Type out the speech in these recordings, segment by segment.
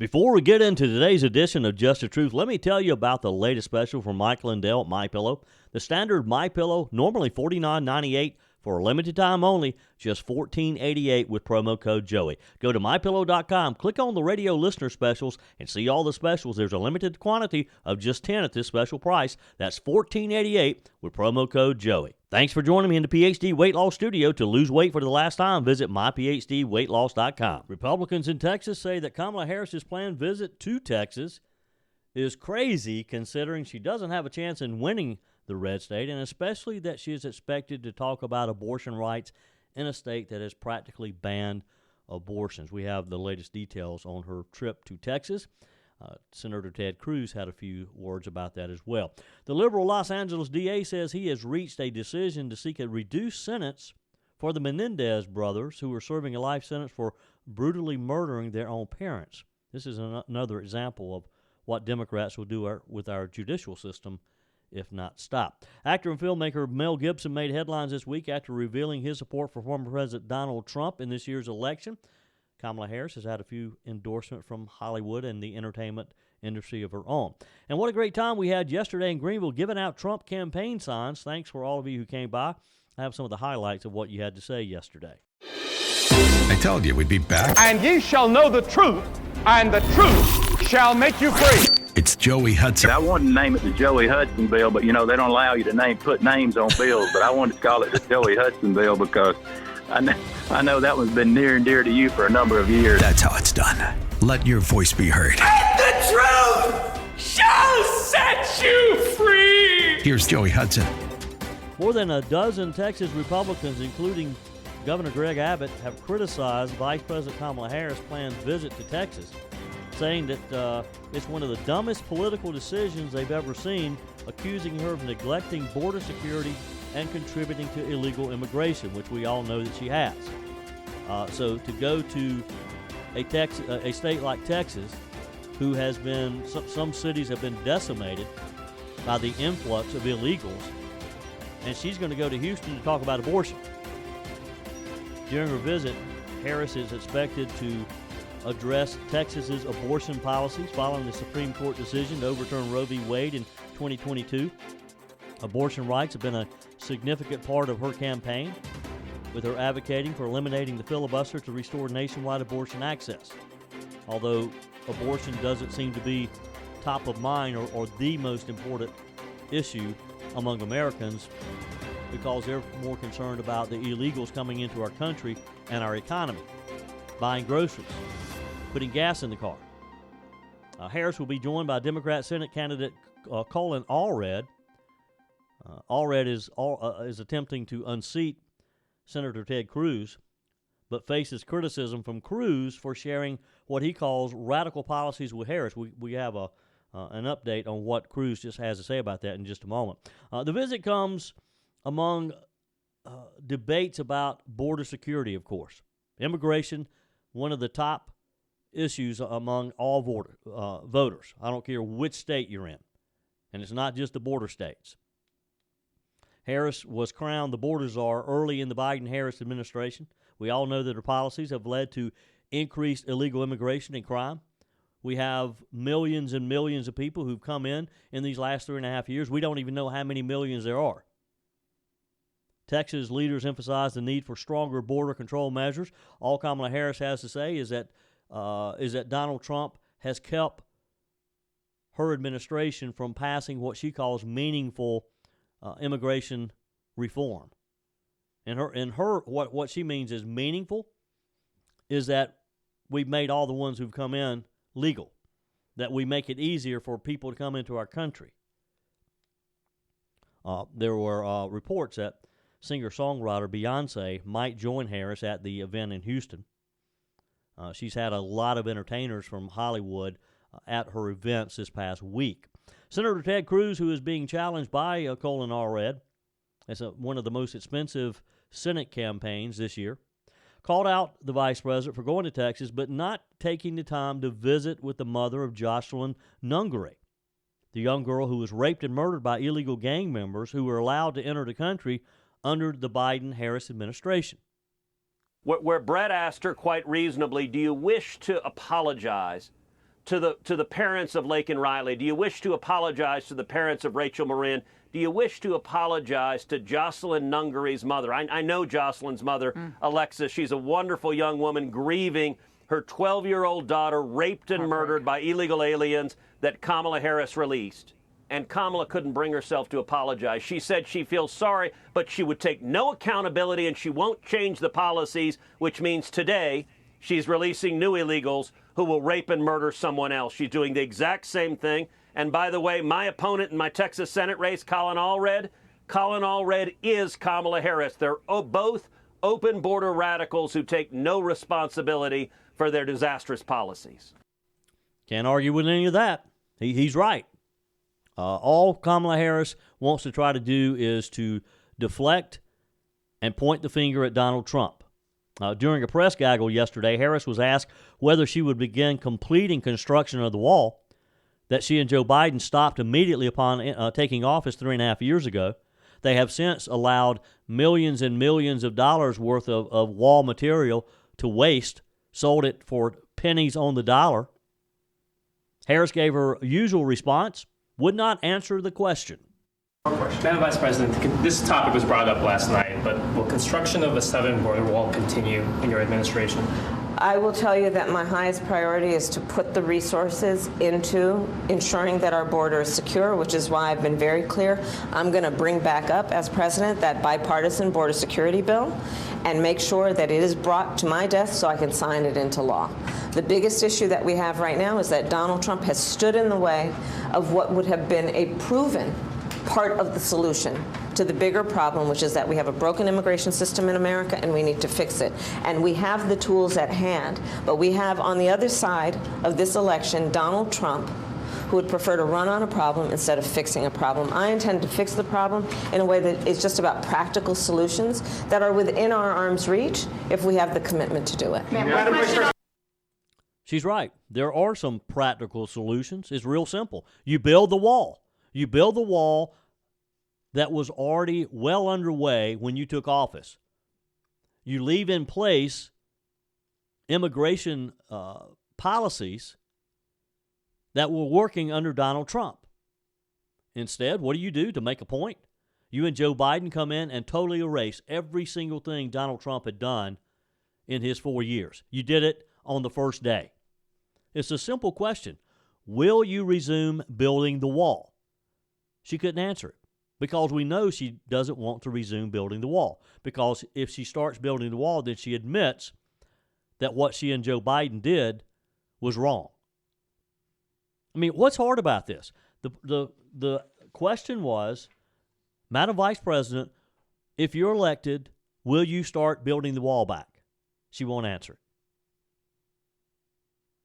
Before we get into today's edition of Just the Truth, let me tell you about the latest special from Mike Lindell at MyPillow. The standard MyPillow, normally $49.98 for a limited time only, just $14.88 with promo code Joey. Go to MyPillow.com, click on the radio listener specials, and see all the specials. There's a limited quantity of just 10 at this special price. That's $14.88 with promo code Joey. Thanks for joining me in the PhD Weight Loss Studio. To lose weight for the last time, visit myphdweightloss.com. Republicans in Texas say that Kamala Harris's planned visit to Texas is crazy, considering she doesn't have a chance in winning the red state, and especially that she is expected to talk about abortion rights in a state that has practically banned abortions. We have the latest details on her trip to Texas. Senator Ted Cruz had a few words about that as well. The liberal Los Angeles DA says he has reached a decision to seek a reduced sentence for the Menendez brothers, who are serving a life sentence for brutally murdering their own parents. This is another example of what Democrats will do with our judicial system if not stopped. Actor and filmmaker Mel Gibson made headlines this week after revealing his support for former President Donald Trump in this year's election. Kamala Harris has had a few endorsements from Hollywood and the entertainment industry of her own. And what a great time we had yesterday in Greenville giving out Trump campaign signs. Thanks for all of you who came by. I have some of the highlights of what you had to say yesterday. I told you we'd be back. And ye shall know the truth, and the truth shall make you free. It's Joey Hudson. I wanted to name it the Joey Hudson bill, but, they don't allow you to put names on bills. But I wanted to call it the Joey Hudson bill because I know that one's been near and dear to you for a number of years. That's how it's done. Let your voice be heard. And the truth shall set you free. Here's Joey Hudson. More than a dozen Texas Republicans, including Governor Greg Abbott, have criticized Vice President Kamala Harris' planned visit to Texas, saying that it's one of the dumbest political decisions they've ever seen, accusing her of neglecting border security and contributing to illegal immigration, which we all know that she has. So to go to a state like Texas, who has been, some cities have been decimated by the influx of illegals, and she's going to go to Houston to talk about abortion. During her visit, Harris is expected to address Texas's abortion policies following the Supreme Court decision to overturn Roe v. Wade in 2022. Abortion rights have been a significant part of her campaign, with her advocating for eliminating the filibuster to restore nationwide abortion access. Although abortion doesn't seem to be top of mind or the most important issue among Americans, because they're more concerned about the illegals coming into our country and our economy, buying groceries, putting gas in the car. Harris will be joined by Democrat Senate candidate Colin Allred. Allred is attempting to unseat Senator Ted Cruz, but faces criticism from Cruz for sharing what he calls radical policies with Harris. We have an update on what Cruz just has to say about that in just a moment. The visit comes among debates about border security, of course. Immigration, one of the top issues among all voters. I don't care which state you're in. And it's not just the border states. Harris was crowned the border czar early in the Biden-Harris administration. We all know that her policies have led to increased illegal immigration and crime. We have millions and millions of people who've come in these last 3.5 years. We don't even know how many millions there are. Texas leaders emphasize the need for stronger border control measures. All Kamala Harris has to say is that Donald Trump has kept her administration from passing what she calls meaningful immigration reform. And what she means is meaningful is that we've made all the ones who've come in legal, that we make it easier for people to come into our country. There were reports that singer-songwriter Beyonce might join Harris at the event in Houston. She's had a lot of entertainers from Hollywood at her events this past week. Senator Ted Cruz, who is being challenged by Colin Allred, as one of the most expensive Senate campaigns this year, called out the vice president for going to Texas but not taking the time to visit with the mother of Jocelyn Nungary, the young girl who was raped and murdered by illegal gang members who were allowed to enter the country under the Biden-Harris administration. Where Brett asked her quite reasonably, do you wish to apologize to the parents of Lake and Riley? Do you wish to apologize to the parents of Rachel Marin? Do you wish to apologize to Jocelyn Nungary's mother? I know Jocelyn's mother, Alexis. She's a wonderful young woman grieving her 12-year-old daughter raped and murdered by illegal aliens that Kamala Harris released. And Kamala couldn't bring herself to apologize. She said she feels sorry, but she would take no accountability and she won't change the policies, which means today she's releasing new illegals who will rape and murder someone else. She's doing the exact same thing. And by the way, my opponent in my Texas Senate race, Colin Allred is Kamala Harris. They're both open border radicals who take no responsibility for their disastrous policies. Can't argue with any of that. He's right. All Kamala Harris wants to try to do is to deflect and point the finger at Donald Trump. During a press gaggle yesterday, Harris was asked whether she would begin completing construction of the wall that she and Joe Biden stopped immediately upon taking office 3.5 years ago. They have since allowed millions and millions of dollars worth of wall material to waste, sold it for pennies on the dollar. Harris gave her usual response, would not answer the question. Madam Vice President, this topic was brought up last night, but will construction of a southern border wall continue in your administration? I will tell you that my highest priority is to put the resources into ensuring that our border is secure, which is why I've been very clear. I'm going to bring back up, as president, that bipartisan border security bill and make sure that it is brought to my desk so I can sign it into law. The biggest issue that we have right now is that Donald Trump has stood in the way of what would have been a proven part of the solution to the bigger problem, which is that we have a broken immigration system in America and we need to fix it. And we have the tools at hand, but we have on the other side of this election Donald Trump, who would prefer to run on a problem instead of fixing a problem. I intend to fix the problem in a way that is just about practical solutions that are within our arm's reach if we have the commitment to do it. She's right. There are some practical solutions. It's real simple. You build the wall. You build the wall that was already well underway when you took office. You leave in place immigration policies that were working under Donald Trump. Instead, what do you do to make a point? You and Joe Biden come in and totally erase every single thing Donald Trump had done in his 4 years. You did it on the first day. It's a simple question. Will you resume building the wall? She couldn't answer it because we know she doesn't want to resume building the wall, because if she starts building the wall, then she admits that what she and Joe Biden did was wrong. I mean, what's hard about this? The question was, Madam Vice President, if you're elected, will you start building the wall back? She won't answer it.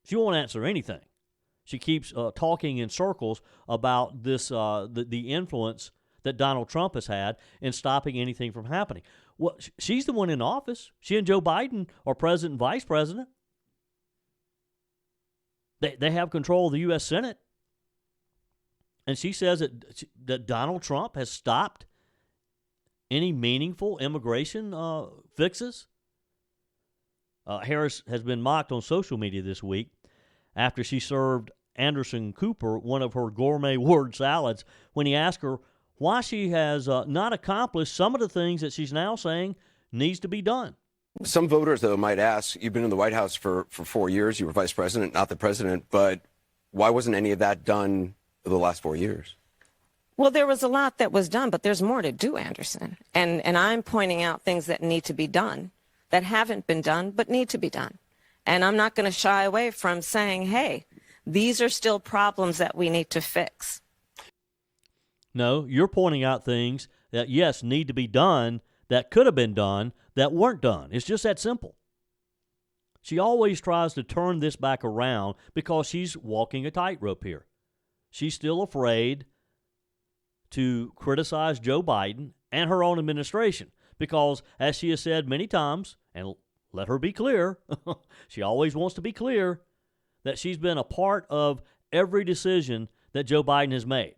She won't answer anything. She keeps talking in circles about this, the influence that Donald Trump has had in stopping anything from happening. Well, she's the one in office. She and Joe Biden are president and vice president. They have control of the U.S. Senate. And she says that Donald Trump has stopped any meaningful immigration fixes. Harris has been mocked on social media this week after she served Anderson Cooper one of her gourmet word salads when he asked her why she has not accomplished some of the things that she's now saying needs to be done. Some voters, though, might ask, you've been in the White House for 4 years, you were vice president, not the president, but why wasn't any of that done the last 4 years? Well, there was a lot that was done, but there's more to do, Anderson. And I'm pointing out things that need to be done, that haven't been done, but need to be done. And I'm not going to shy away from saying, hey, these are still problems that we need to fix. No, you're pointing out things that, yes, need to be done, that could have been done, that weren't done. It's just that simple. She always tries to turn this back around because she's walking a tightrope here. She's still afraid to criticize Joe Biden and her own administration because, as she has said many times, and let her be clear, she always wants to be clear, that she's been a part of every decision that Joe Biden has made.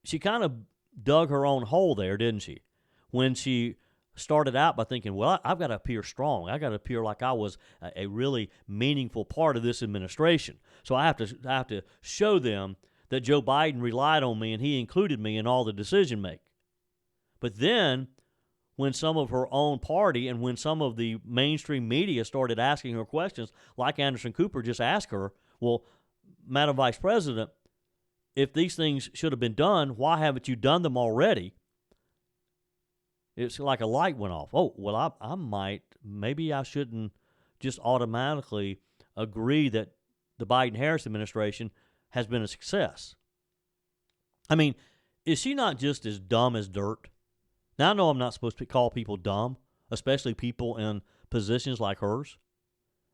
She kind of dug her own hole there, didn't she? When she started out by thinking, well, I've got to appear strong. I got to appear like I was a really meaningful part of this administration. So I have to show them that Joe Biden relied on me and he included me in all the decision making. But then when some of her own party and when some of the mainstream media started asking her questions, like Anderson Cooper just asked her, well, Madam Vice President, if these things should have been done, why haven't you done them already? It's like a light went off. Oh, well, maybe I shouldn't just automatically agree that the Biden-Harris administration has been a success. I mean, is she not just as dumb as dirt? Now, I know I'm not supposed to call people dumb, especially people in positions like hers.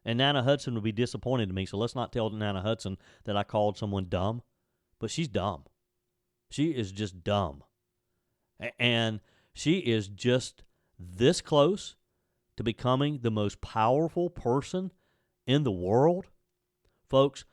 And Nana Hudson would be disappointed in me, so let's not tell Nana Hudson that I called someone dumb. But she's dumb. She is just dumb. And she is just this close to becoming the most powerful person in the world. Folks,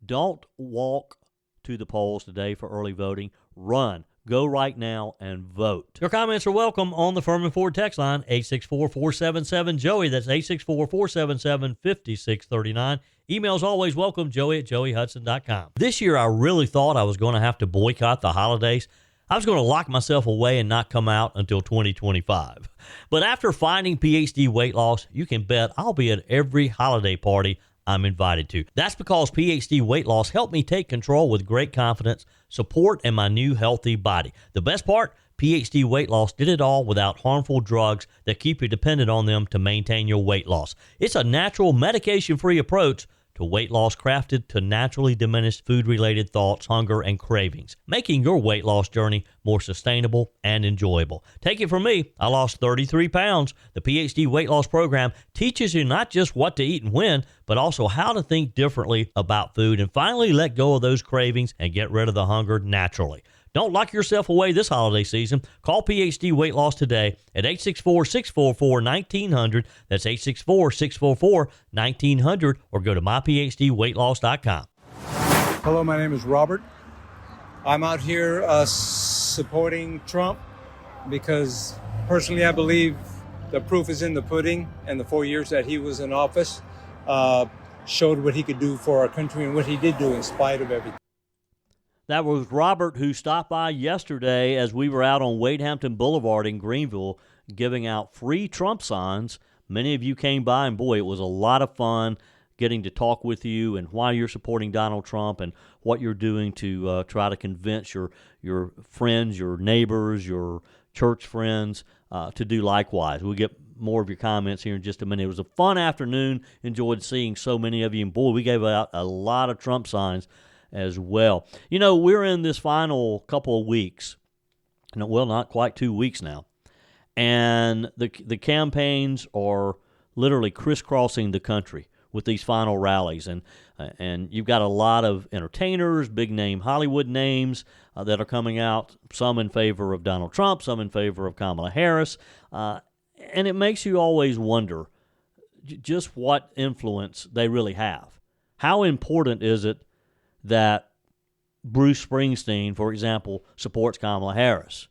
don't walk to the polls today for early voting. Run. Go right now and vote. Your comments are welcome on the Firmin Ford text line, 864-477-JOEY. That's 864-477-5639. Emails always welcome, joey@joeyhudson.com. This year, I really thought I was going to have to boycott the holidays. I was going to lock myself away and not come out until 2025. But after finding PhD weight loss, you can bet I'll be at every holiday party I'm invited to. That's because PhD weight loss helped me take control with great confidence, support, and my new healthy body. The best part, PhD weight loss did it all without harmful drugs that keep you dependent on them to maintain your weight loss. It's a natural, medication-free approach to weight loss crafted to naturally diminish food-related thoughts, hunger, and cravings, making your weight loss journey more sustainable and enjoyable. Take it from me, I lost 33 pounds. The PhD weight loss program teaches you not just what to eat and when, but also how to think differently about food and finally let go of those cravings and get rid of the hunger naturally. Don't lock yourself away this holiday season. Call PhD Weight Loss today at 864-644-1900. That's 864-644-1900, or go to myphdweightloss.com. Hello, my name is Robert. I'm out here supporting Trump because personally I believe the proof is in the pudding, and the 4 years that he was in office showed what he could do for our country and what he did do in spite of everything. That was Robert, who stopped by yesterday as we were out on Wade Hampton Boulevard in Greenville giving out free Trump signs. Many of you came by, and boy, it was a lot of fun getting to talk with you and why you're supporting Donald Trump and what you're doing to try to convince your friends, your neighbors, your church friends to do likewise. We'll get more of your comments here in just a minute. It was a fun afternoon. Enjoyed seeing so many of you, and boy, we gave out a lot of Trump signs as well. You know, we're in this final couple of weeks, well, not quite 2 weeks now, and the campaigns are literally crisscrossing the country with these final rallies, and you've got a lot of entertainers, big-name Hollywood names that are coming out, some in favor of Donald Trump, some in favor of Kamala Harris, and it makes you always wonder just what influence they really have. How important is it that Bruce Springsteen, for example, supports Kamala Harris?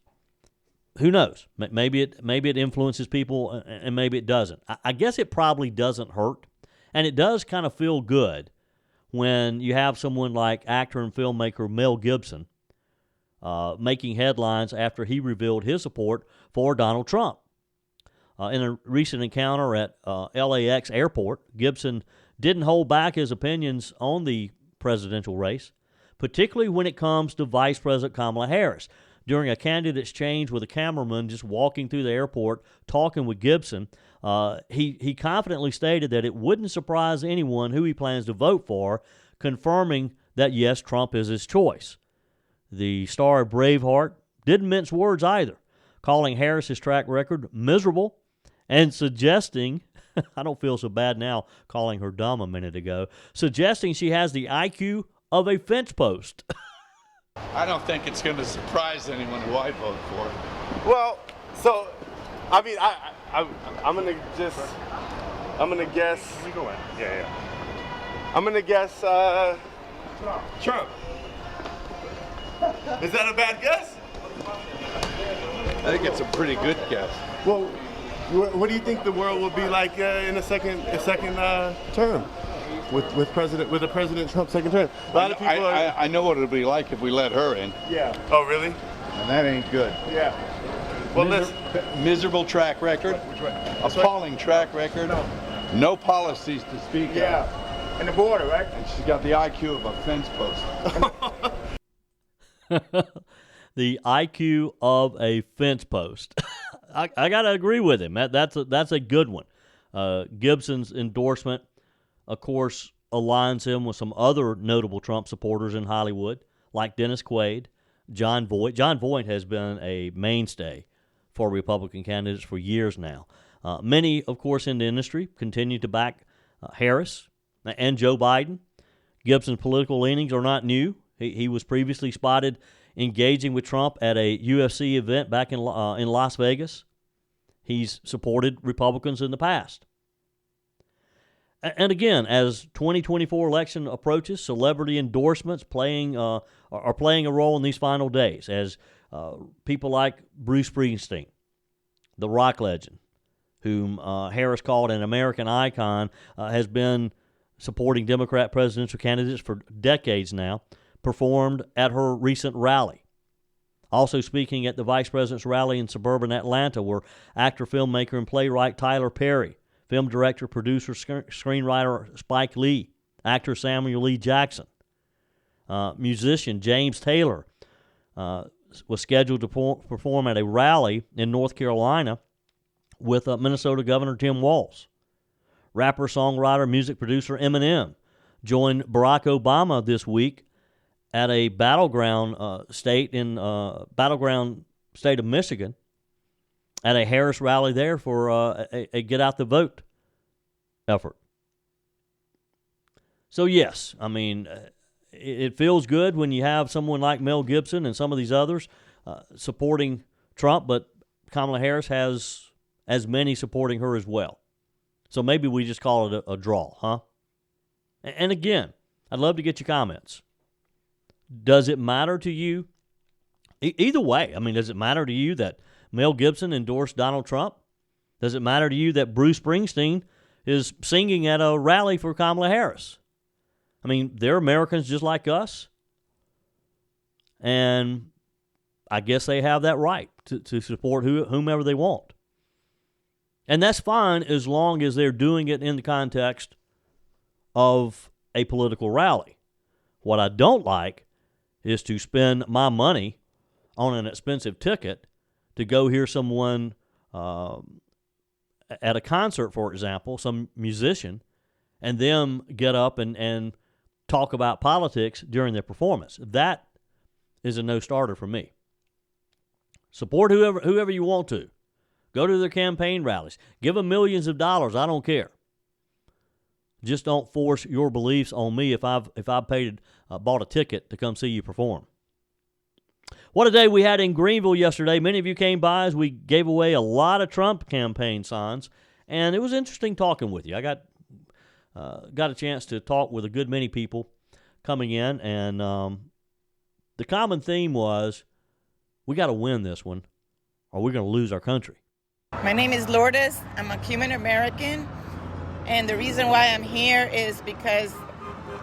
Who knows? Maybe it influences people, and maybe it doesn't. I guess it probably doesn't hurt, and it does kind of feel good when you have someone like actor and filmmaker Mel Gibson making headlines after he revealed his support for Donald Trump. In a recent encounter at LAX airport, Gibson didn't hold back his opinions on the presidential race, particularly when it comes to Vice President Kamala Harris. During a candid exchange with a cameraman just walking through the airport talking with Gibson, he confidently stated that it wouldn't surprise anyone who he plans to vote for, confirming that, yes, Trump is his choice. The star of Braveheart didn't mince words either, calling Harris's track record miserable and suggesting, I don't feel so bad now calling her dumb a minute ago, suggesting she has the IQ of a fence post. I don't think it's going to surprise anyone who I vote for. Well, so, I mean, I'm going to guess. Let me go in. Yeah. I'm going to guess, Trump. Is that a bad guess? I think it's a pretty good guess. Well, what do you think the world will be like in a second term with President Trump's second term? A lot of people I know what it'll be like if we let her in. Yeah. Oh, really? And that ain't good. Yeah. Well, miserable track record, appalling track record, no policies to speak of. Yeah. And the border, right? And she's got the IQ of a fence post. The IQ of a fence post. I got to agree with him. That's a good one. Gibson's endorsement, of course, aligns him with some other notable Trump supporters in Hollywood, like Dennis Quaid, John Voight. John Voight has been a mainstay for Republican candidates for years now. Many, of course, in the industry continue to back Harris and Joe Biden. Gibson's political leanings are not new. He was previously spotted engaging with Trump at a UFC event back in Las Vegas. He's supported Republicans in the past. And again, as 2024 election approaches, celebrity endorsements are playing a role in these final days, as people like Bruce Springsteen, the rock legend, whom Harris called an American icon, has been supporting Democrat presidential candidates for decades now, performed at her recent rally. Also speaking at the vice president's rally in suburban Atlanta were actor, filmmaker, and playwright Tyler Perry, film director, producer, screenwriter Spike Lee, actor Samuel L. Jackson. Musician James Taylor was scheduled to perform at a rally in North Carolina with Minnesota Governor Tim Walz. Rapper, songwriter, music producer Eminem joined Barack Obama this week at a battleground state of Michigan at a Harris rally there for a Get Out the Vote effort. So yes, I mean, it feels good when you have someone like Mel Gibson and some of these others supporting Trump, but Kamala Harris has as many supporting her as well. So maybe we just call it a draw, huh? And again, I'd love to get your comments. Does it matter to you? Either way, I mean, does it matter to you that Mel Gibson endorsed Donald Trump? Does it matter to you that Bruce Springsteen is singing at a rally for Kamala Harris? I mean, they're Americans just like us, and I guess they have that right to support whomever they want. And that's fine as long as they're doing it in the context of a political rally. What I don't like is to spend my money on an expensive ticket to go hear someone at a concert, for example, some musician, and them get up and talk about politics during their performance. That is a no-starter for me. Support whoever you want to. Go to their campaign rallies. Give them millions of dollars. I don't care. Just don't force your beliefs on me if I've bought a ticket to come see you perform. What a day we had in Greenville yesterday. Many of you came by as we gave away a lot of Trump campaign signs, and it was interesting talking with you. I got a chance to talk with a good many people coming in, and the common theme was we got to win this one or we're going to lose our country. My name is Lourdes. I'm a Cuban American, and the reason why I'm here is because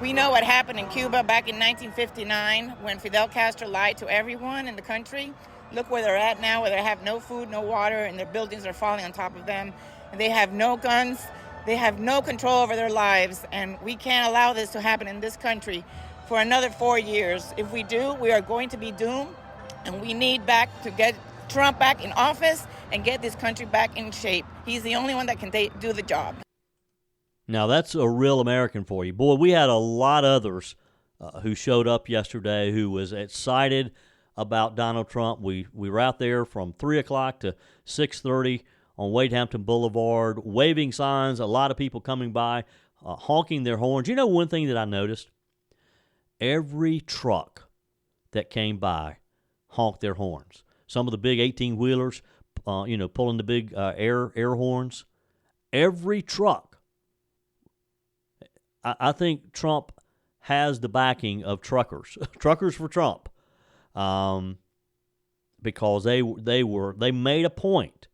we know what happened in Cuba back in 1959 when Fidel Castro lied to everyone in the country. Look where they're at now, where they have no food, no water, and their buildings are falling on top of them. And they have no guns. They have no control over their lives, and we can't allow this to happen in this country for another 4 years. If we do, we are going to be doomed, and we need to get Trump back in office and get this country back in shape. He's the only one that can do the job. Now, that's a real American for you. Boy, we had a lot of others who showed up yesterday who was excited about Donald Trump. We were out there from 3 o'clock to 6:30 on Wade Hampton Boulevard, waving signs, a lot of people coming by, honking their horns. You know one thing that I noticed? Every truck that came by honked their horns. Some of the big 18-wheelers, pulling the big air horns. Every truck. I think Trump has the backing of truckers, truckers for Trump, because they made a point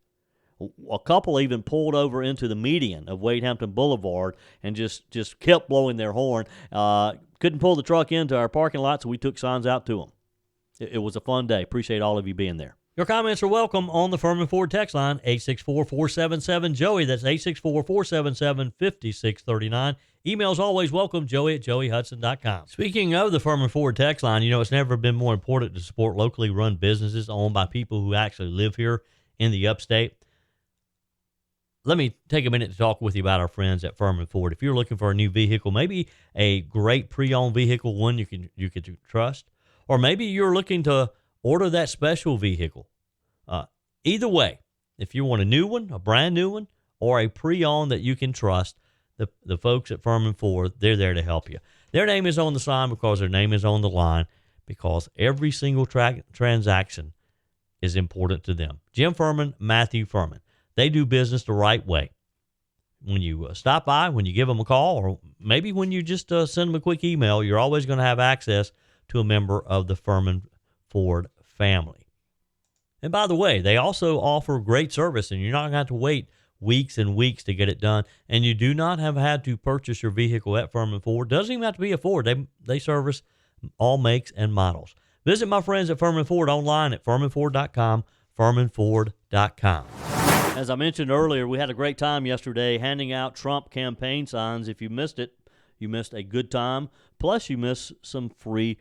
A couple even pulled over into the median of Wade Hampton Boulevard and just kept blowing their horn. Couldn't pull the truck into our parking lot, so we took signs out to them. It was a fun day. Appreciate all of you being there. Your comments are welcome on the Firmin Ford text line, 864-477-JOEY. That's 864-477-5639. Emails always welcome, joey@joeyhudson.com. Speaking of the Firmin Ford text line, it's never been more important to support locally run businesses owned by people who actually live here in the upstate. Let me take a minute to talk with you about our friends at Firmin Ford. If you're looking for a new vehicle, maybe a great pre-owned vehicle, one you can trust, or maybe you're looking to order that special vehicle. Either way, if you want a new one, a brand new one, or a pre-owned that you can trust, the folks at Firmin Ford, they're there to help you. Their name is on the sign because their name is on the line, because every single transaction is important to them. Jim Firmin, Matthew Firmin. They do business the right way. When you stop by, when you give them a call, or maybe when you just send them a quick email, you're always going to have access to a member of the Firmin Ford family. And by the way, they also offer great service, and you're not going to have to wait weeks and weeks to get it done. And you do not have had to purchase your vehicle at Firmin Ford. Doesn't even have to be a Ford. They service all makes and models. Visit my friends at Firmin Ford online at firminford.com, firminford.com. As I mentioned earlier, we had a great time yesterday handing out Trump campaign signs. If you missed it, you missed a good time. Plus, you missed some free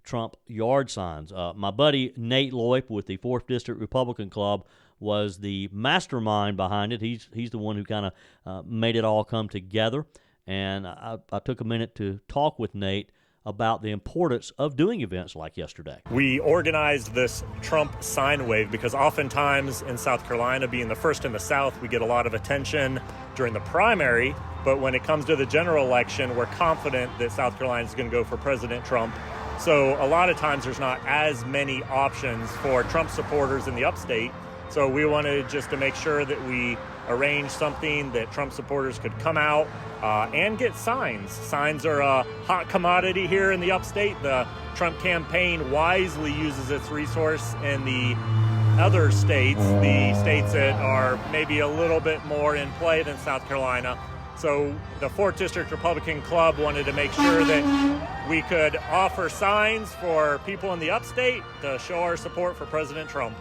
Trump yard signs. My buddy Nate Loip with the 4th District Republican Club was the mastermind behind it. He's the one who kind of made it all come together. And I took a minute to talk with Nate about the importance of doing events like yesterday. We organized this Trump sign wave because oftentimes in South Carolina, being the first in the South, we get a lot of attention during the primary. But when it comes to the general election, we're confident that South Carolina is going to go for President Trump. So a lot of times there's not as many options for Trump supporters in the upstate. So we wanted just to make sure that we arrange something that Trump supporters could come out and get signs. Signs are a hot commodity here in the upstate. The Trump campaign wisely uses its resource in the other states, the states that are maybe a little bit more in play than South Carolina. So the 4th District Republican Club wanted to make sure that we could offer signs for people in the upstate to show our support for President Trump.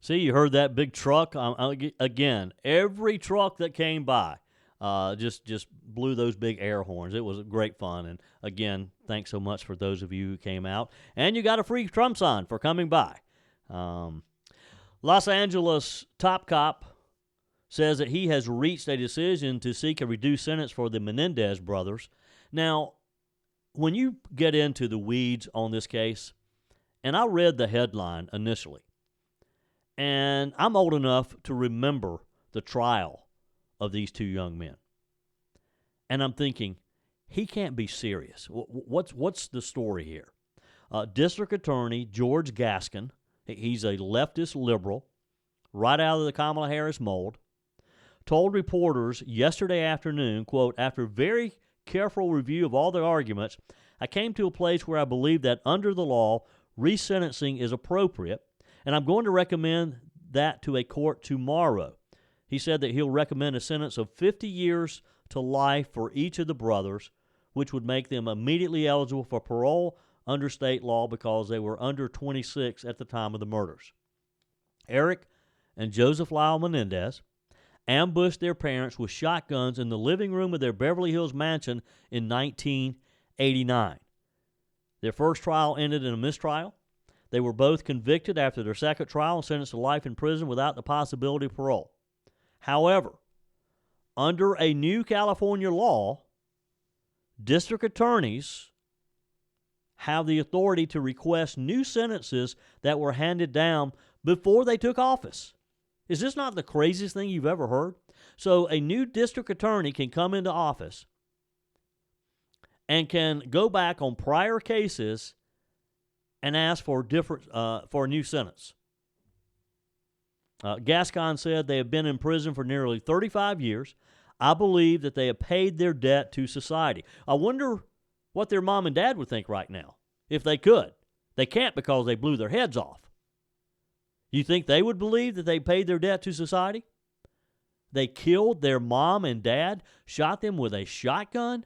See, you heard that big truck. Again, every truck that came by just blew those big air horns. It was great fun. And again, thanks so much for those of you who came out. And you got a free Trump sign for coming by. Los Angeles top cop says that he has reached a decision to seek a reduced sentence for the Menendez brothers. Now, when you get into the weeds on this case, and I read the headline initially, and I'm old enough to remember the trial of these two young men. And I'm thinking, he can't be serious. What's the story here? District Attorney George Gaskin, he's a leftist liberal, right out of the Kamala Harris mold, told reporters yesterday afternoon, quote, "After very careful review of all the arguments, I came to a place where I believe that under the law, resentencing is appropriate, and I'm going to recommend that to a court tomorrow." He said that he'll recommend a sentence of 50 years to life for each of the brothers, which would make them immediately eligible for parole under state law because they were under 26 at the time of the murders. Eric and Joseph Lyle Menendez ambushed their parents with shotguns in the living room of their Beverly Hills mansion in 1989. Their first trial ended in a mistrial. They were both convicted after their second trial and sentenced to life in prison without the possibility of parole. However, under a new California law, district attorneys have the authority to request new sentences that were handed down before they took office. Is this not the craziest thing you've ever heard? So a new district attorney can come into office and can go back on prior cases and ask for a new sentence. Gascon said they have been in prison for nearly 35 years. I believe that they have paid their debt to society. I wonder what their mom and dad would think right now if they could. They can't because they blew their heads off. You think they would believe that they paid their debt to society? They killed their mom and dad, shot them with a shotgun?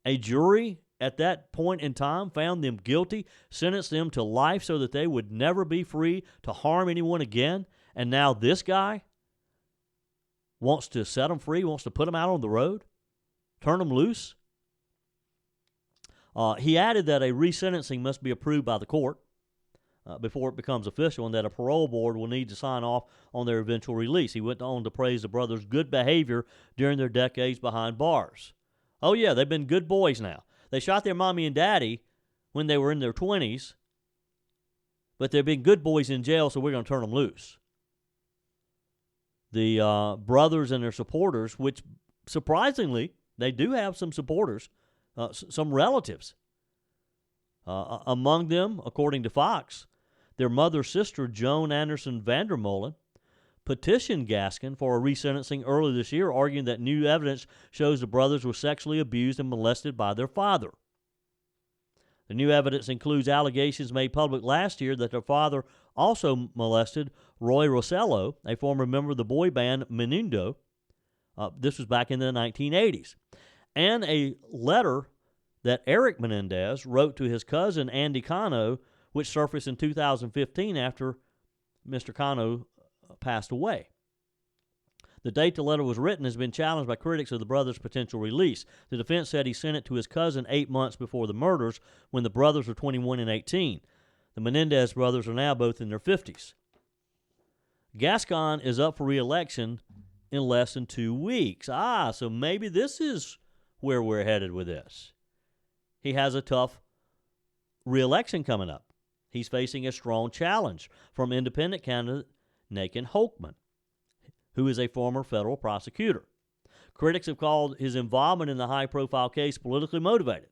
A jury at that point in time found them guilty, sentenced them to life so that they would never be free to harm anyone again. And now this guy wants to set them free, wants to put them out on the road, turn them loose. He added that a resentencing must be approved by the court before it becomes official, and that a parole board will need to sign off on their eventual release. He went on to praise the brothers' good behavior during their decades behind bars. Oh, yeah, they've been good boys now. They shot their mommy and daddy when they were in their 20s, but they've been good boys in jail, so we're going to turn them loose. The brothers and their supporters, which surprisingly, they do have some supporters, some relatives. Among them, according to Fox, their mother's sister, Joan Anderson Vandermolen, petitioned Gaskin for a resentencing early this year, arguing that new evidence shows the brothers were sexually abused and molested by their father. The new evidence includes allegations made public last year that their father also molested Roy Rossello, a former member of the boy band Menudo. This was back in the 1980s. And a letter that Eric Menendez wrote to his cousin Andy Cano, which surfaced in 2015 after Mr. Cano passed away. The date the letter was written has been challenged by critics of the brothers' potential release. The defense said he sent it to his cousin 8 months before the murders, when the brothers were 21 and 18. The Menendez brothers are now both in their 50s. Gascon is up for re-election in less than 2 weeks. So maybe this is where we're headed with this. He has a tough re-election coming up. He's facing a strong challenge from independent candidate Nathan Hochman, who is a former federal prosecutor. Critics have called his involvement in the high-profile case politically motivated,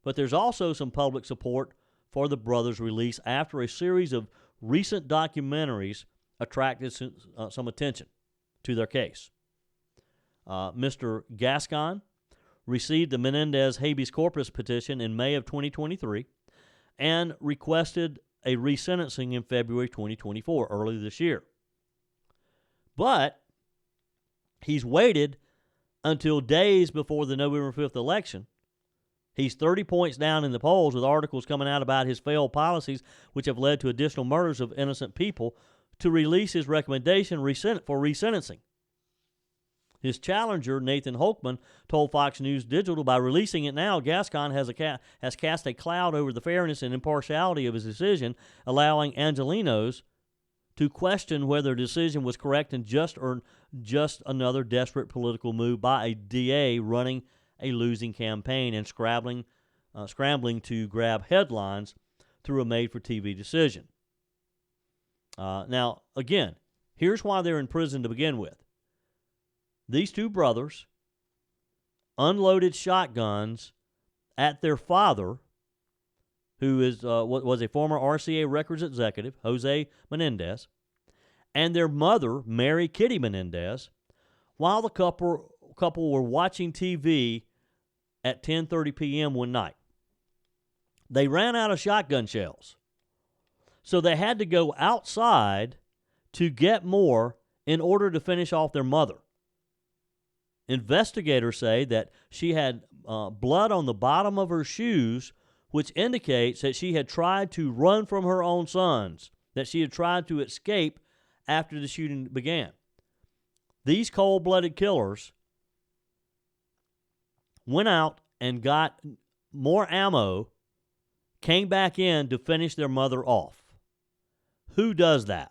but there's also some public support for the brothers' release after a series of recent documentaries attracted some attention to their case. Mr. Gascon received the Menendez habeas corpus petition in May of 2023 and requested a resentencing in February 2024, early this year. But he's waited until days before the November 5th election. He's 30 points down in the polls, with articles coming out about his failed policies, which have led to additional murders of innocent people, to release his recommendation for resentencing. His challenger, Nathan Hochman, told Fox News Digital, by releasing it now, Gascon has cast a cloud over the fairness and impartiality of his decision, allowing Angelenos to question whether the decision was correct and just another desperate political move by a DA running a losing campaign and scrambling to grab headlines through a made-for-TV decision. Now, again, here's why they're in prison to begin with. These two brothers unloaded shotguns at their father, who was a former RCA Records executive, Jose Menendez, and their mother, Mary Kitty Menendez, while the couple were watching TV at 10:30 p.m. one night. They ran out of shotgun shells, so they had to go outside to get more in order to finish off their mother. Investigators say that she had blood on the bottom of her shoes, which indicates that she had tried to run from her own sons, that she had tried to escape after the shooting began. These cold-blooded killers went out and got more ammo, came back in to finish their mother off. Who does that?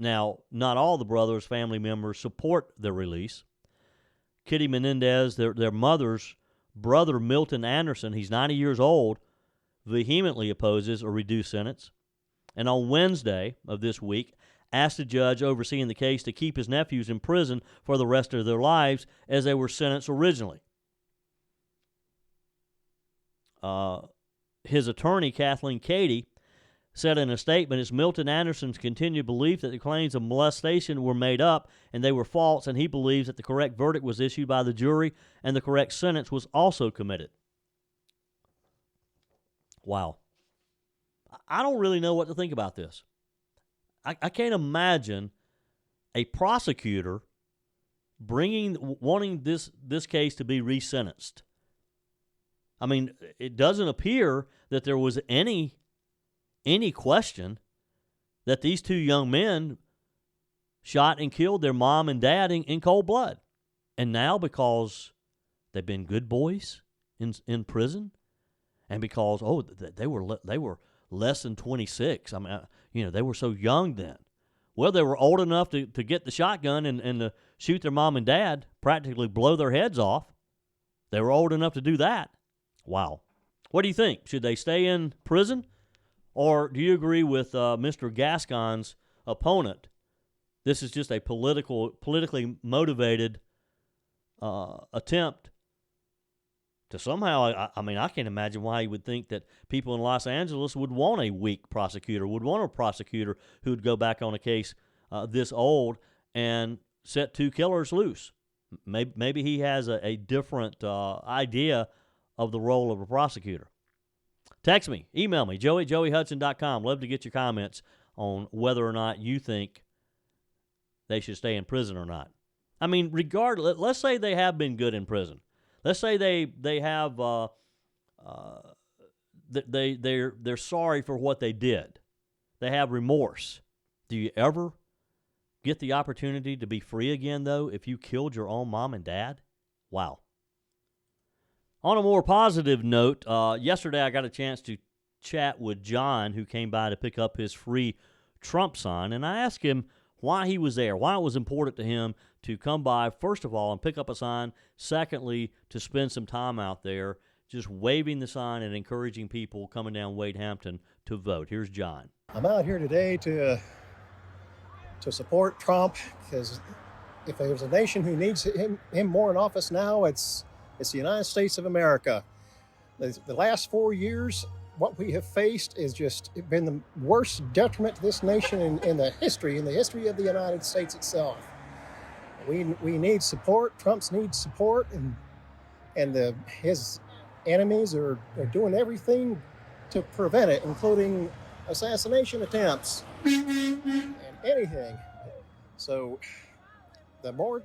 Now, not all the brothers' family members support their release. Kitty Menendez, their mother's brother, Milton Anderson, he's 90 years old, vehemently opposes a reduced sentence. And on Wednesday of this week, asked the judge overseeing the case to keep his nephews in prison for the rest of their lives as they were sentenced originally. His attorney, Kathleen Cady, said in a statement, it's Milton Anderson's continued belief that the claims of molestation were made up and they were false, and he believes that the correct verdict was issued by the jury and the correct sentence was also committed. Wow. I don't really know what to think about this. I can't imagine a prosecutor wanting this case to be resentenced. I mean, it doesn't appear that there was any question that these two young men shot and killed their mom and dad in cold blood. And now, because they've been good boys in prison, and because they were less than 26. I mean, they were so young then. Well, they were old enough to get the shotgun and to shoot their mom and dad, practically blow their heads off. They were old enough to do that. Wow. What do you think? Should they stay in prison? Or do you agree with Mr. Gascon's opponent? This is just a politically motivated attempt to somehow, I can't imagine why he would think that people in Los Angeles would want a weak prosecutor, would want a prosecutor who would go back on a case this old and set two killers loose. Maybe he has a different idea of the role of a prosecutor. Text me, email me, joey@joeyhudson.com. Love to get your comments on whether or not you think they should stay in prison or not. I mean, regardless, let's say they have been good in prison. Let's say they have they're sorry for what they did. They have remorse. Do you ever get the opportunity to be free again, though, if you killed your own mom and dad? Wow. On a more positive note, yesterday I got a chance to chat with John, who came by to pick up his free Trump sign, and I asked him why he was there, why it was important to him to come by, first of all, and pick up a sign, secondly, to spend some time out there just waving the sign and encouraging people coming down Wade Hampton to vote. Here's John. I'm out here today to support Trump, because if there's a nation who needs him more in office now, it's the United States of America. The last 4 years, what we have faced is just been the worst detriment to this nation in the history of the United States itself. We need support. Trump needs support, and his enemies are doing everything to prevent it, including assassination attempts and anything. So the more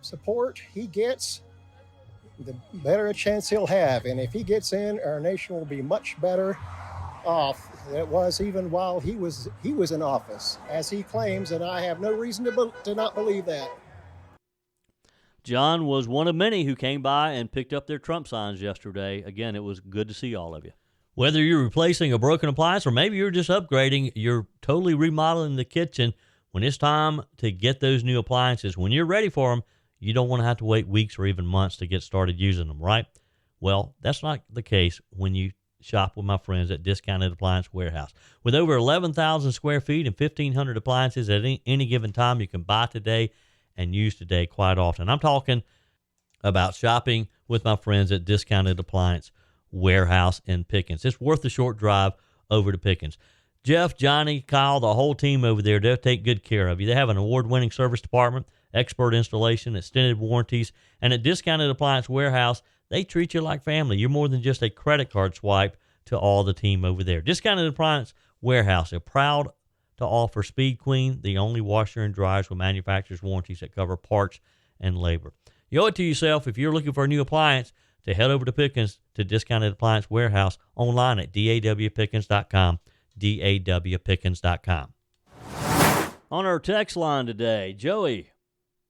support he gets, the better a chance he'll have. And if he gets in, our nation will be much better off than it was even while he was in office, as he claims, and I have no reason to not believe that. John was one of many who came by and picked up their Trump signs yesterday. Again, it was good to see all of you. Whether you're replacing a broken appliance or maybe you're just upgrading, you're totally remodeling the kitchen, when it's time to get those new appliances, when you're ready for them, you don't want to have to wait weeks or even months to get started using them, right? Well, that's not the case when you shop with my friends at Discounted Appliance Warehouse. With over 11,000 square feet and 1,500 appliances at any given time, you can buy today and use today quite often. I'm talking about shopping with my friends at Discounted Appliance Warehouse in Pickens. It's worth the short drive over to Pickens. Jeff, Johnny, Kyle, the whole team over there, they'll take good care of you. They have an award-winning service department, expert installation, extended warranties, and at Discounted Appliance Warehouse, they treat you like family. You're more than just a credit card swipe to all the team over there. Discounted Appliance Warehouse, they're proud to offer Speed Queen, the only washer and dryers with manufacturer's warranties that cover parts and labor. You owe it to yourself, if you're looking for a new appliance, to head over to Pickens to Discounted Appliance Warehouse online at dawpickens.com, dawpickens.com. On our text line today, Joey,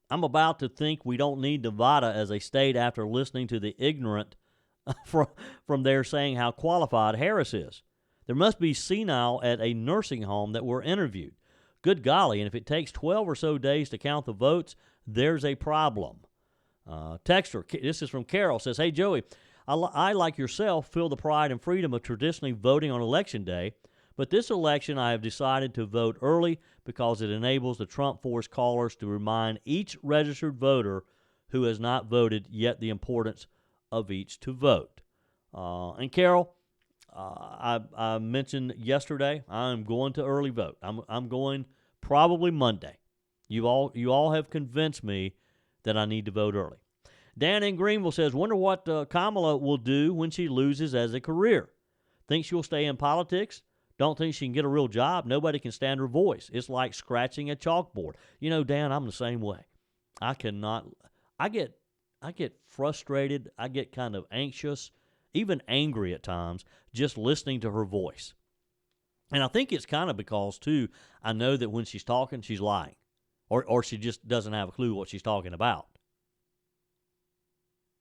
I'm about to think we don't need Nevada as a state after listening to the ignorant from there saying how qualified Harris is. There must be senile at a nursing home that were interviewed. Good golly, and if it takes 12 or so days to count the votes, there's a problem. Texter, this is from Carol, says, hey, Joey, I, like yourself, feel the pride and freedom of traditionally voting on Election Day, but this election I have decided to vote early because it enables the Trump Force callers to remind each registered voter who has not voted yet the importance of each to vote. And Carol, I mentioned yesterday, I'm going to early vote. I'm going probably Monday. You all have convinced me that I need to vote early. Dan in Greenville says, wonder what Kamala will do when she loses as a career. Think she'll stay in politics? Don't think she can get a real job? Nobody can stand her voice. It's like scratching a chalkboard. You know, Dan, I'm the same way. I get frustrated. I get kind of anxious, even angry at times, just listening to her voice. And I think it's kind of because, too, I know that when she's talking, she's lying. Or she just doesn't have a clue what she's talking about.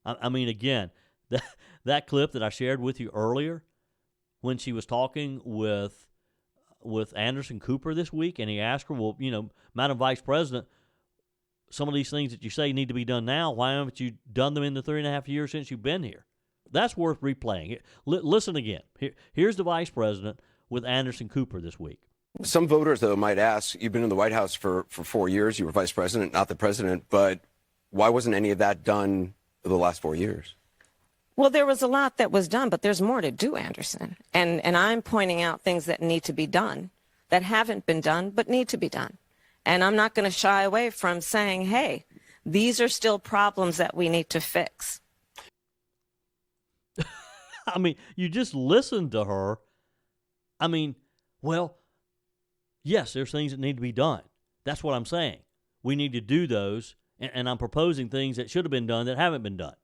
I mean, again, that clip that I shared with you earlier, when she was talking with Anderson Cooper this week, and he asked her, well, you know, Madam Vice President, some of these things that you say need to be done now, why haven't you done them in the 3.5 years since you've been here? That's worth replaying. Listen again. Here's the Vice President with Anderson Cooper this week. Some voters, though, might ask, you've been in the White House for 4 years, you were vice president, not the president, but why wasn't any of that done the last 4 years? Well, there was a lot that was done, but there's more to do, Anderson. And I'm pointing out things that need to be done, that haven't been done, but need to be done. And I'm not going to shy away from saying, hey, these are still problems that we need to fix. I mean, you just listen to her. I mean, well, yes, there's things that need to be done. That's what I'm saying. We need to do those, and I'm proposing things that should have been done that haven't been done.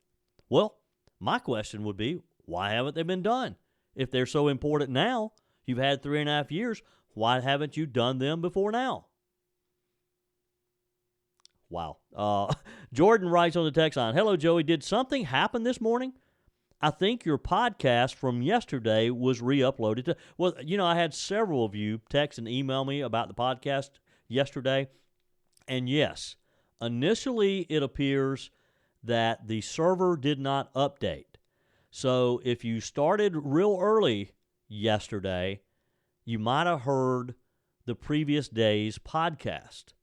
Well, my question would be, why haven't they been done? If they're so important now, you've had 3.5 years, why haven't you done them before now? Wow. Jordan writes on the text line, hello, Joey, did something happen this morning? I think your podcast from yesterday was re-uploaded. Well, you know, I had several of you text and email me about the podcast yesterday. And yes, initially it appears that the server did not update. So if you started real early yesterday, you might have heard the previous day's podcast.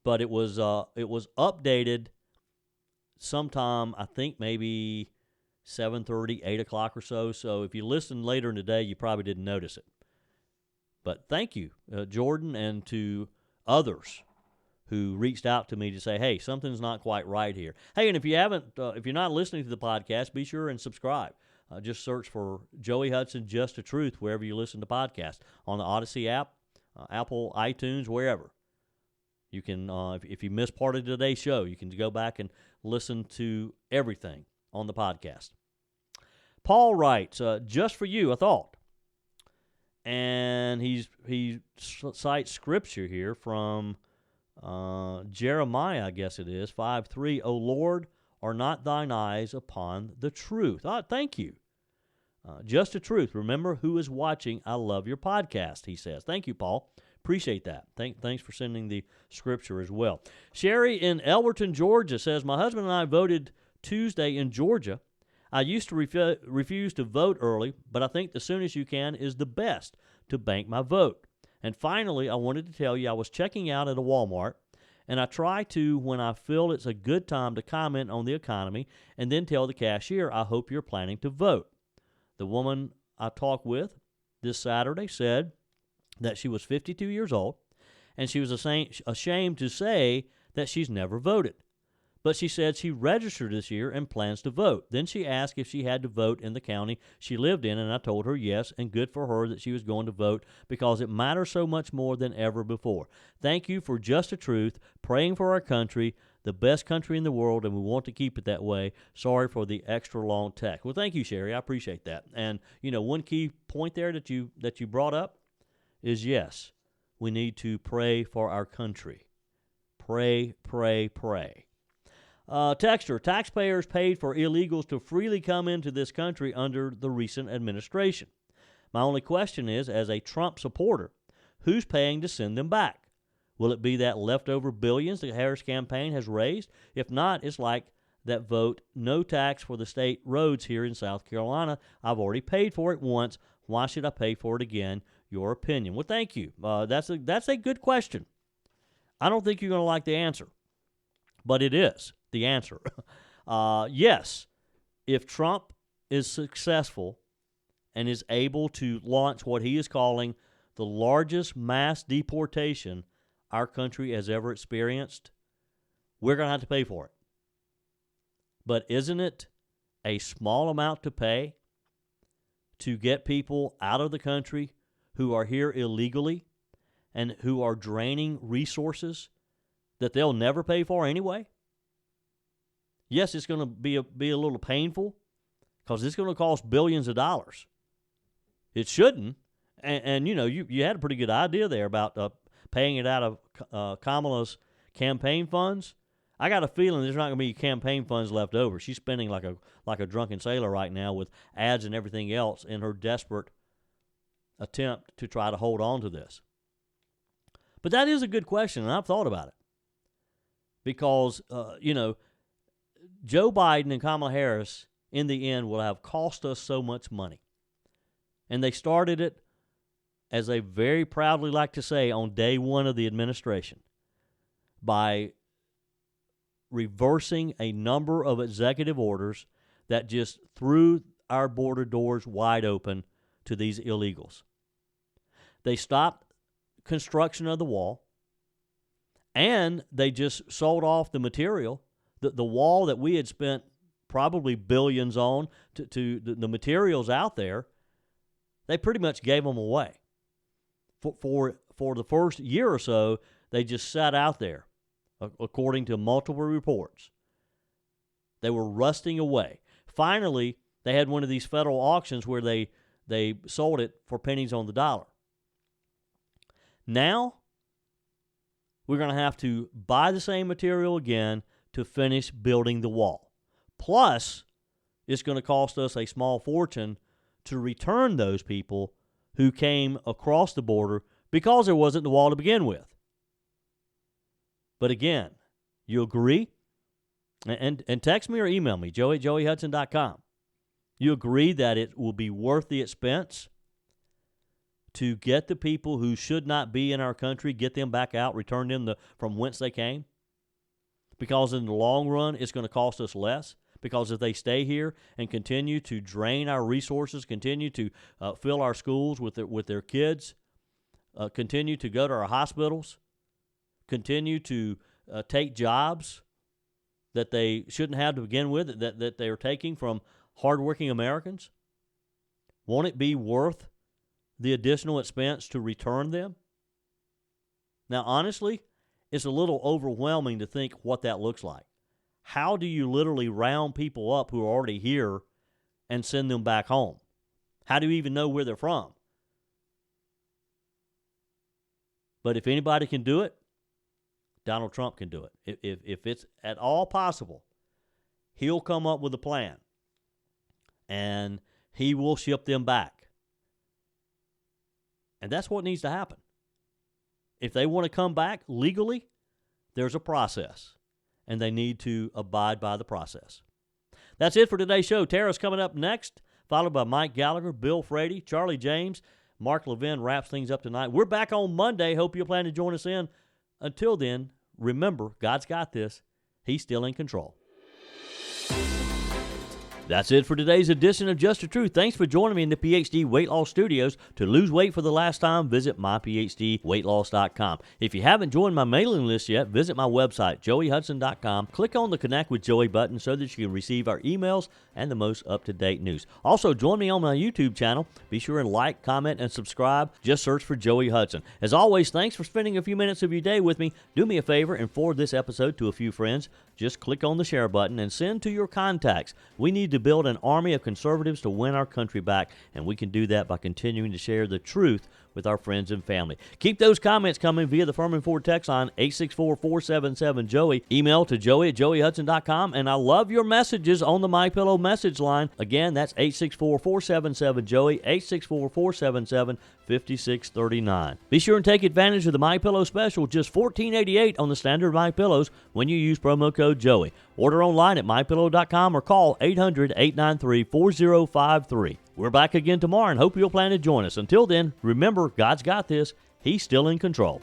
But it was updated sometime, I think maybe 7:30, 8 o'clock or so. So if you listen later in the day, you probably didn't notice it. But thank you, Jordan, and to others who reached out to me to say, hey, something's not quite right here. Hey, and if you're not listening to the podcast, be sure and subscribe. Just search for Joey Hudson, Just the Truth, wherever you listen to podcasts, on the Odyssey app, Apple, iTunes, wherever. You can, if you missed part of today's show, you can go back and listen to everything on the podcast. Paul writes, just for you, a thought. And he cites scripture here from Jeremiah, I guess it is, 5:3. O Lord, are not thine eyes upon the truth? Thank you. Just the truth. Remember who is watching. I love your podcast, he says. Thank you, Paul. Appreciate that. Thanks for sending the scripture as well. Sherry in Elberton, Georgia says, my husband and I voted Tuesday in Georgia. I used to refuse to vote early, but I think the soonest you can is the best to bank my vote. And finally, I wanted to tell you I was checking out at a Walmart, and I try to, when I feel it's a good time, to comment on the economy and then tell the cashier, I hope you're planning to vote. The woman I talked with this Saturday said that she was 52 years old, and she was ashamed to say that she's never voted. But she said she registered this year and plans to vote. Then she asked if she had to vote in the county she lived in, and I told her yes, and good for her that she was going to vote because it matters so much more than ever before. Thank you for Just the Truth, praying for our country, the best country in the world, and we want to keep it that way. Sorry for the extra long text. Well, thank you, Sherry. I appreciate that. And, you know, one key point there that you brought up is, yes, we need to pray for our country. Pray, pray, pray. Texter, taxpayers paid for illegals to freely come into this country under the recent administration. My only question is, as a Trump supporter, who's paying to send them back? Will it be that leftover billions the Harris campaign has raised? If not, it's like that vote, no tax for the state roads here in South Carolina. I've already paid for it once. Why should I pay for it again? Your opinion. Well, thank you. That's a good question. I don't think you're going to like the answer, but it is the answer. Yes, if Trump is successful and is able to launch what he is calling the largest mass deportation our country has ever experienced, we're going to have to pay for it. But isn't it a small amount to pay to get people out of the country who are here illegally and who are draining resources that they'll never pay for anyway? Yes, it's going to be a little painful because it's going to cost billions of dollars. It shouldn't. And you know, you had a pretty good idea there about paying it out of Kamala's campaign funds. I got a feeling there's not going to be campaign funds left over. She's spending like a drunken sailor right now with ads and everything else in her desperate attempt to try to hold on to this. But that is a good question, and I've thought about it. Because, you know, Joe Biden and Kamala Harris, in the end, will have cost us so much money. And they started it, as they very proudly like to say, on day one of the administration, by reversing a number of executive orders that just threw our border doors wide open to these illegals. They stopped construction of the wall, and they just sold off the material, the wall that we had spent probably billions on to the materials out there. They pretty much gave them away. For the first year or so, they just sat out there, according to multiple reports. They were rusting away. Finally, they had one of these federal auctions where they sold it for pennies on the dollar. Now, we're going to have to buy the same material again to finish building the wall. Plus, it's going to cost us a small fortune to return those people who came across the border because there wasn't the wall to begin with. But again, you agree? And text me or email me, joey@joeyhudson.com. You agree that it will be worth the expense to get the people who should not be in our country, get them back out, return them from whence they came? Because in the long run, it's going to cost us less. Because if they stay here and continue to drain our resources, continue to fill our schools with their kids, continue to go to our hospitals, continue to take jobs that they shouldn't have to begin with, that they are taking from hardworking Americans, won't it be worth the additional expense to return them? Now, honestly, it's a little overwhelming to think what that looks like. How do you literally round people up who are already here and send them back home? How do you even know where they're from? But if anybody can do it, Donald Trump can do it. If it's at all possible, he'll come up with a plan, and he will ship them back. And that's what needs to happen. If they want to come back legally, there's a process, and they need to abide by the process. That's it for today's show. Tara's coming up next, followed by Mike Gallagher, Bill Frady, Charlie James. Mark Levin wraps things up tonight. We're back on Monday. Hope you'll plan to join us in. Until then, remember, God's got this. He's still in control. That's it for today's edition of Just the Truth. Thanks for joining me in the PhD Weight Loss Studios. To lose weight for the last time, visit myphdweightloss.com. If you haven't joined my mailing list yet, visit my website, joeyhudson.com. Click on the Connect with Joey button so that you can receive our emails and the most up-to-date news. Also, join me on my YouTube channel. Be sure and like, comment, and subscribe. Just search for Joey Hudson. As always, thanks for spending a few minutes of your day with me. Do me a favor and forward this episode to a few friends. Just click on the share button and send to your contacts. We need to build an army of conservatives to win our country back, and we can do that by continuing to share the truth with our friends and family. Keep those comments coming via the Firmin Ford text line 864-477-JOEY. Email to joey@joeyhudson.com, and I love your messages on the MyPillow message line. Again, that's 864-477-JOEY, 864-477-5639. Be sure and take advantage of the MyPillow special, just $14.88 on the standard MyPillows when you use promo code Joey. Order online at mypillow.com or call 800-893-4053. We're back again tomorrow and hope you'll plan to join us. Until then, remember, God's got this. He's still in control.